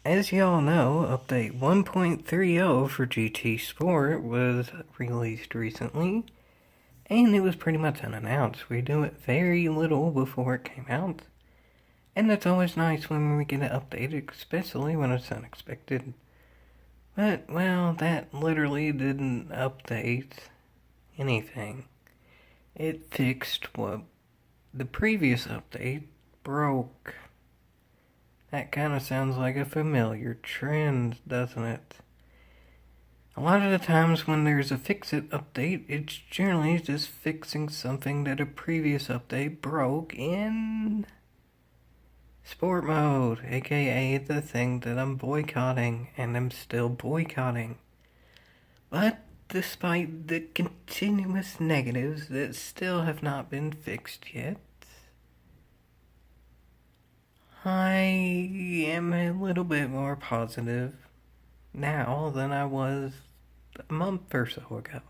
As y'all know, update 1.30 for GT Sport was released recently, and it was pretty much unannounced. We knew it very little before it came out, and that's always nice when we get an update, especially when it's unexpected. But, well, that literally didn't update anything. It fixed what the previous update broke. That kind of sounds like a familiar trend, doesn't it? A lot of the times when there's a fix-it update, it's generally just fixing something that a previous update broke in sport mode, aka the thing that I'm boycotting, and I'm still boycotting. But despite the continuous negatives that still have not been fixed yet, I am a little bit more positive now than I was a month or so ago.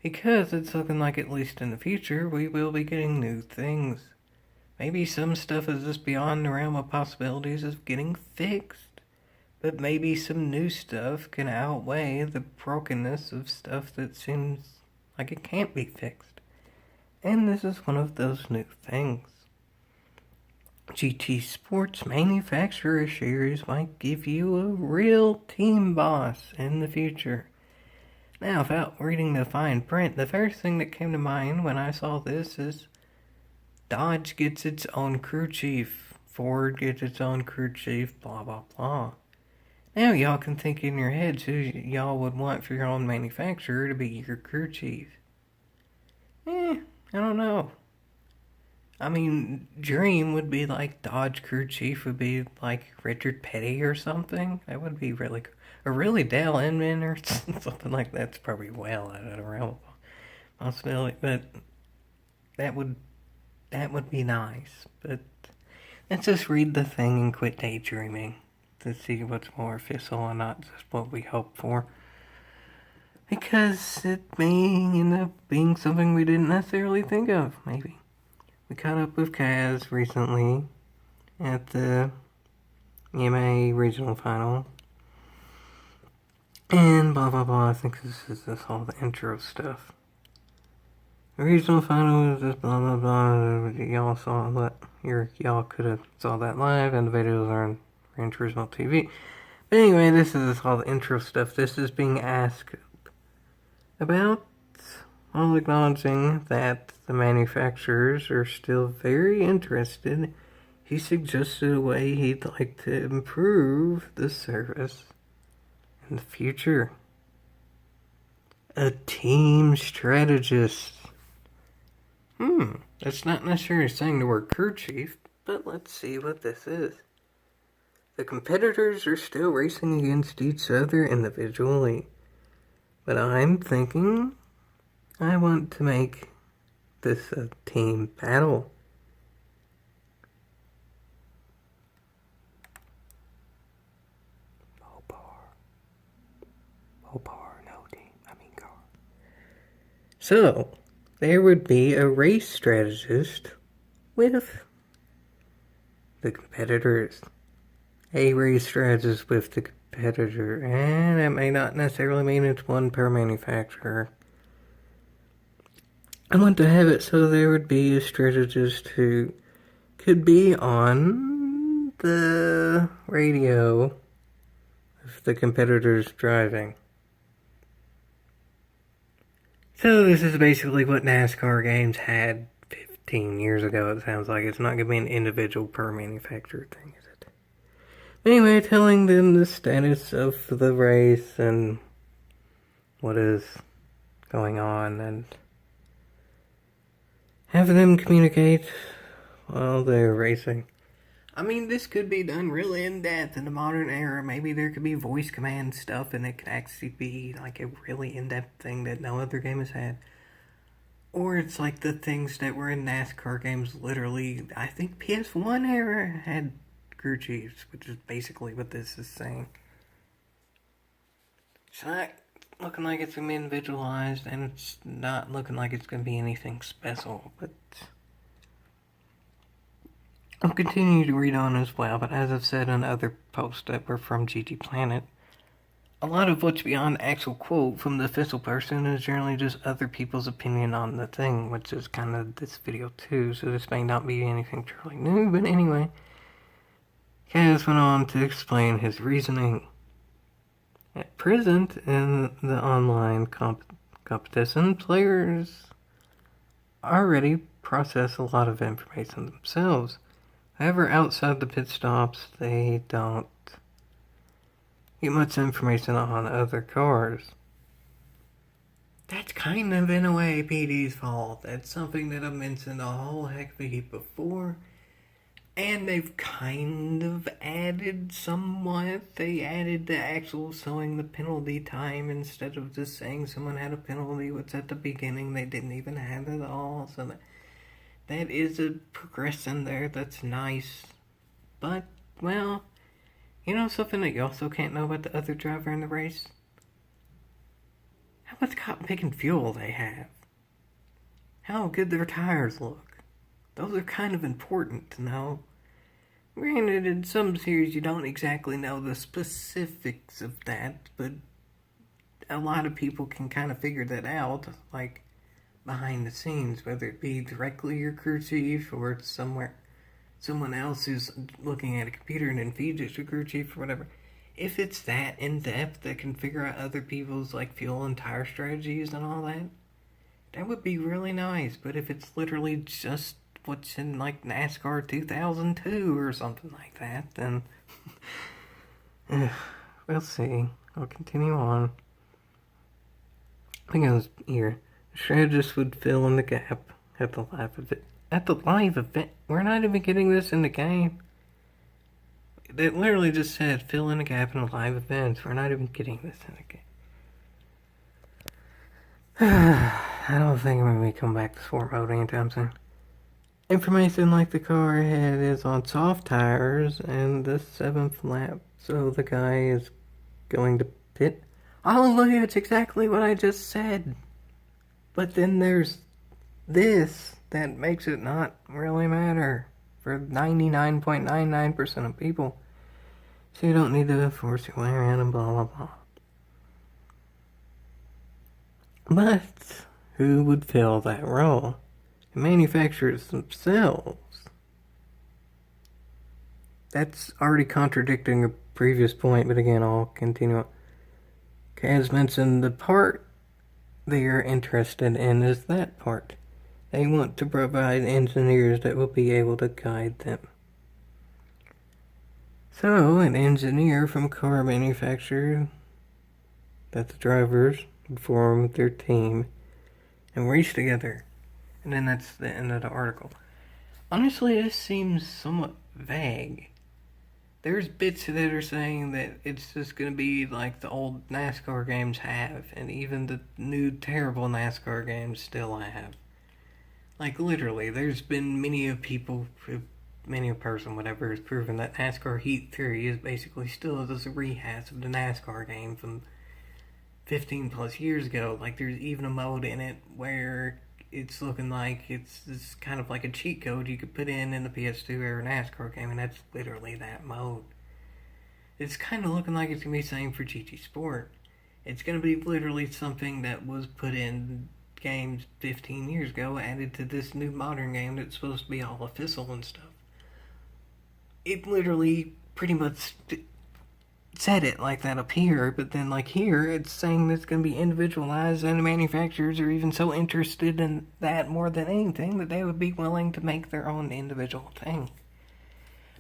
Because it's looking like, at least in the future, we will be getting new things. Maybe some stuff is just beyond the realm of possibilities of getting fixed. But maybe some new stuff can outweigh the brokenness of stuff that seems like it can't be fixed. And this is one of those new things. GT Sports Manufacturer Series might give you a real team boss in the future. Now, without reading the fine print, the first thing that came to mind when I saw this is Dodge gets its own crew chief, Ford gets its own crew chief, blah blah blah. Now y'all can think in your heads who y'all would want for your own manufacturer to be your crew chief. I don't know. I mean, dream would be like Dodge crew chief would be like Richard Petty or something. That would be really cool. Or really Dale Inman or something like that's probably well out of the realm of possibility. But that would be nice. But let's just read the thing and quit daydreaming to see what's more official and not just what we hope for. Because it may end up being something we didn't necessarily think of, maybe. We caught up with Kaz recently at the EMA regional final. And blah blah blah, I think this is just all the intro stuff. The regional final was just blah blah blah. Y'all saw that. Y'all could have saw that live, and the videos are on Gran Turismo TV. But anyway, this is all the intro stuff. This is being asked about, while acknowledging that the manufacturers are still very interested. He suggested a way he'd like to improve the service in the future. A team strategist. That's not necessarily saying the word crew chief, but let's see what this is. The competitors are still racing against each other individually, but I'm thinking I want to make this a team battle. Mopar, no team, car. So, there would be a race strategist with the competitors. A race strategist with the competitor, and that may not necessarily mean it's one per manufacturer. I want to have it so there would be a strategist who could be on the radio if the competitor's driving. So this is basically what NASCAR games had 15 years ago, it sounds like. It's not going to be an individual per manufacturer thing, is it? Anyway, telling them the status of the race and what is going on, and have them communicate while they're racing. I mean, this could be done really in depth in the modern era. Maybe there could be voice command stuff, and it could actually be like a really in-depth thing that no other game has had. Or it's like the things that were in NASCAR games. Literally, I think PS1 era had crew chiefs, which is basically what this is saying. It's not looking like it's going to be individualized, and it's not looking like it's going to be anything special, but I'll continue to read on as well, but as I've said in other posts that were from GT Planet, a lot of what's beyond the actual quote from the official person is generally just other people's opinion on the thing, which is kind of this video too, so this may not be anything truly new, but anyway. Kaz went on to explain his reasoning. At present, in the online competition, players already process a lot of information themselves. However, outside the pit stops, they don't get much information on other cars. That's kind of, in a way, PD's fault. That's something that I've mentioned a whole heck of a heap before. And they've kind of added somewhat. They added the actual showing the penalty time instead of just saying someone had a penalty, which at the beginning they didn't even have at all. So that is a progression there that's nice. But, well, you know something that you also can't know about the other driver in the race? How much cotton picking fuel they have. How good their tires look. Those are kind of important to know. Granted, in some series you don't exactly know the specifics of that, but a lot of people can kind of figure that out, like behind the scenes, whether it be directly your crew chief or it's someone else who's looking at a computer and then feeds it to crew chief or whatever. If it's that in-depth that can figure out other people's like fuel and tire strategies and all that, that would be really nice. But if it's literally just what's in like NASCAR 2002 or something like that, then we'll see. I'll continue on. I think I was here. The strategist would fill in the gap at the live event. At the live event? We're not even getting this in the game. It literally just said fill in the gap in the live events. We're not even getting this in the game. I don't think I'm going to come back to sport mode anytime soon. Information like the car ahead is on soft tires and the 7th lap, so the guy is going to pit. Oh, look, it's exactly what I just said. But then there's this that makes it not really matter for 99.99% of people. So you don't need to force your way around and blah blah blah. But who would fill that role? The manufacturers themselves. That's already contradicting a previous point, but again, I'll continue on. As mentioned, the part they are interested in is that part. They want to provide engineers that will be able to guide them. So, an engineer from a car manufacturer that the drivers would form their team and race together. And then that's the end of the article. Honestly, this seems somewhat vague. There's bits that are saying that it's just going to be like the old NASCAR games have, and even the new terrible NASCAR games still have. Like, literally, there's been many a person, whatever, has proven that NASCAR Heat 3 is basically still just a rehash of the NASCAR game from 15 plus years ago. Like, there's even a mode in it where it's looking like it's kind of like a cheat code you could put in the PS2 era NASCAR game, and that's literally that mode. It's kind of looking like it's going to be the same for GT Sport. It's going to be literally something that was put in games 15 years ago, added to this new modern game that's supposed to be all official and stuff. It literally pretty much said it like that up here, but then like here it's saying that it's going to be individualized, and the manufacturers are even so interested in that more than anything that they would be willing to make their own individual thing.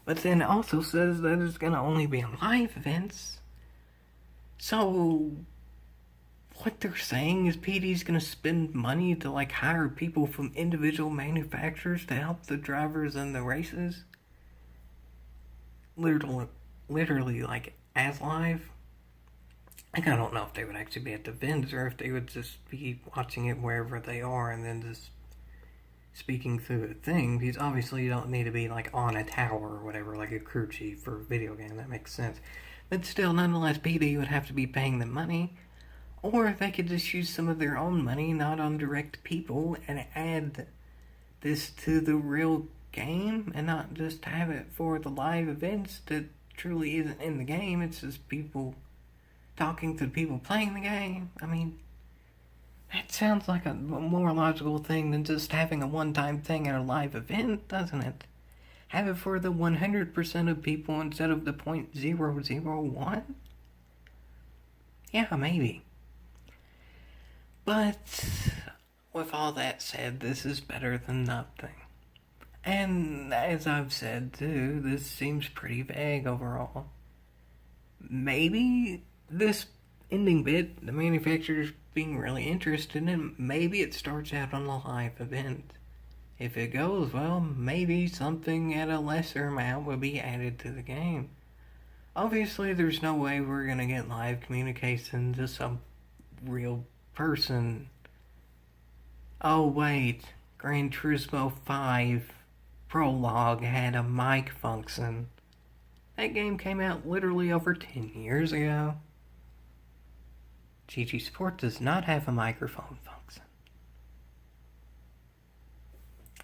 But then it also says that it's going to only be in live events. So what they're saying is PD's going to spend money to like hire people from individual manufacturers to help the drivers in the races? Literally like as live? Like, I don't know if they would actually be at the events or if they would just be watching it wherever they are and then just speaking through the thing, because obviously you don't need to be like on a tower or whatever like a crew chief for a video game. That makes sense. But still, nonetheless, PD would have to be paying them money, or they could just use some of their own money, not on direct people, and add this to the real game and not just have it for the live events that truly isn't in the game. It's just people talking to the people playing the game. I mean, that sounds like a more logical thing than just having a one-time thing at a live event, doesn't it? Have it for the 100% of people instead of the 0.001? Yeah, maybe. But with all that said, this is better than nothing. And as I've said too, this seems pretty vague overall. Maybe this ending bit, the manufacturer's being really interested in, maybe it starts out on a live event. If it goes well, maybe something at a lesser amount will be added to the game. Obviously, there's no way we're gonna get live communication to some real person. Oh wait, Gran Turismo 5 Prologue had a mic function. That game came out literally over 10 years ago. GT Sport does not have a microphone function.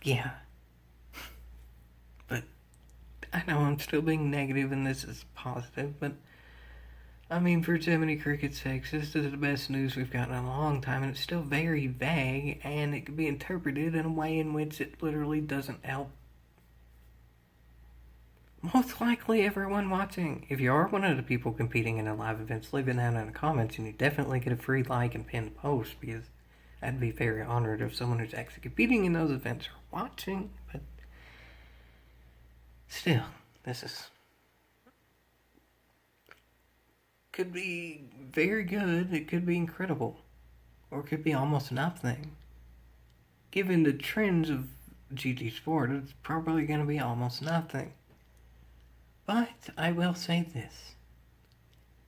Yeah. But I know I'm still being negative and this is positive, but I mean, for Jiminy Cricket's sakes, this is the best news we've gotten in a long time, and it's still very vague, and it could be interpreted in a way in which it literally doesn't help most likely everyone watching. If you are one of the people competing in the live events, leave it down in the comments, and you definitely get a free like and pinned post, because I'd be very honored if someone who's actually competing in those events are watching. But still, this is could be very good, it could be incredible, or it could be almost nothing. Given the trends of GT Sport, it's probably going to be almost nothing. But I will say this.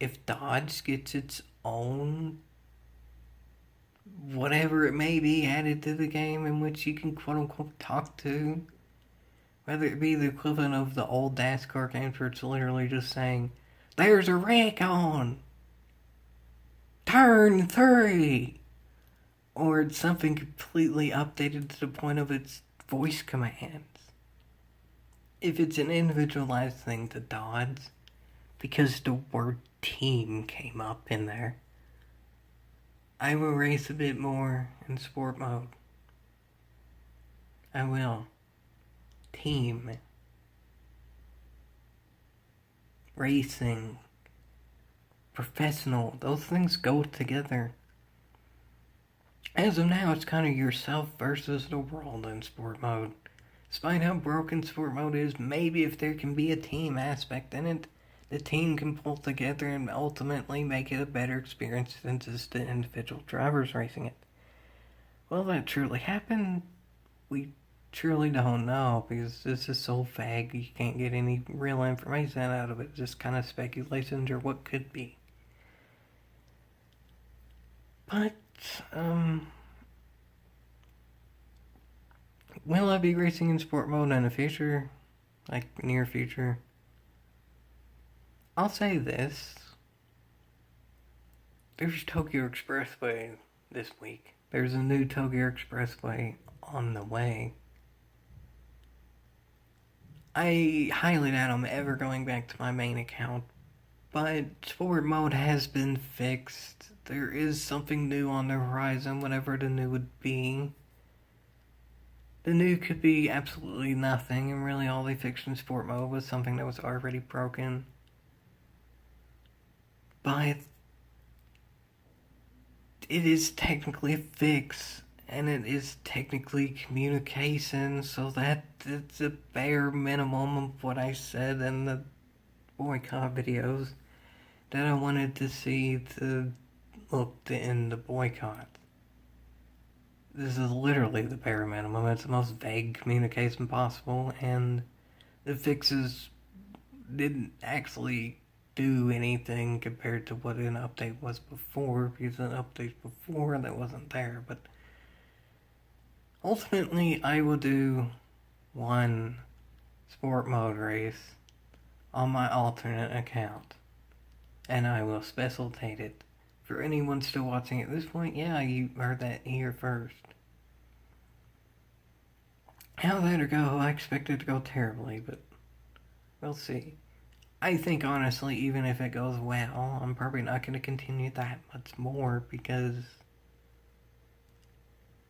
If Dodge gets its own whatever it may be added to the game in which you can quote-unquote talk to, whether it be the equivalent of the old NASCAR games where it's literally just saying, "There's a wreck on! Turn 3!" Or it's something completely updated to the point of its voice commands. If it's an individualized thing to Dodge, because the word team came up in there, I will race a bit more in sport mode. I will. Team. Racing. Professional. Those things go together. As of now, it's kind of yourself versus the world in sport mode. Despite how broken sport mode is, maybe if there can be a team aspect in it, the team can pull together and ultimately make it a better experience than just the individual drivers racing it. Will that truly happen? We truly don't know, because this is so vague, you can't get any real information out of it, just kind of speculations or what could be. But, will I be racing in sport mode in the future? Like, near future? I'll say this. There's Tokyo Expressway this week. There's a new Tokyo Expressway on the way. I highly doubt I'm ever going back to my main account, but sport mode has been fixed. There is something new on the horizon, whatever the new would be. The new could be absolutely nothing, and really all they fixed in sport mode was something that was already broken. But it is technically a fix, and it is technically communication, so that it's a bare minimum of what I said in the boycott videos that I wanted to see to look to end the boycott. This is literally the bare minimum. It's the most vague communication possible, and the fixes didn't actually do anything compared to what an update was before, because an update before that wasn't there. But ultimately, I will do one sport mode race on my alternate account, and I will specialitate it. For anyone still watching at this point, yeah, you heard that here first. How that'll go, I expect it to go terribly, but we'll see. I think honestly, even if it goes well, I'm probably not going to continue that much more because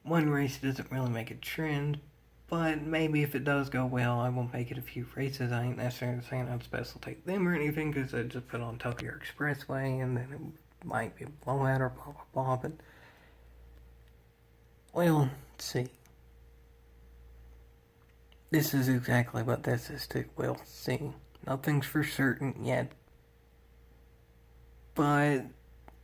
one race doesn't really make a trend. But maybe if it does go well, I will make it a few races. I ain't necessarily saying I'd special take them or anything because I just put on Tokyo Expressway and then it might be a blowout or blah blah blah. But we'll see. This is exactly what this is too. We'll see. Nothing's for certain yet. But,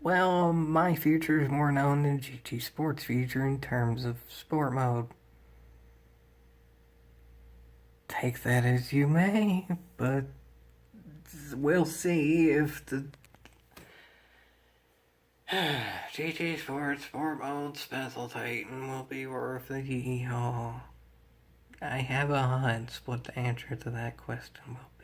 well, my future is more known than GT Sports' future in terms of sport mode. Take that as you may, but we'll see if the GT Sports Sport Mode Special Titan will be worth the yeehaw. I have a hunch what the answer to that question will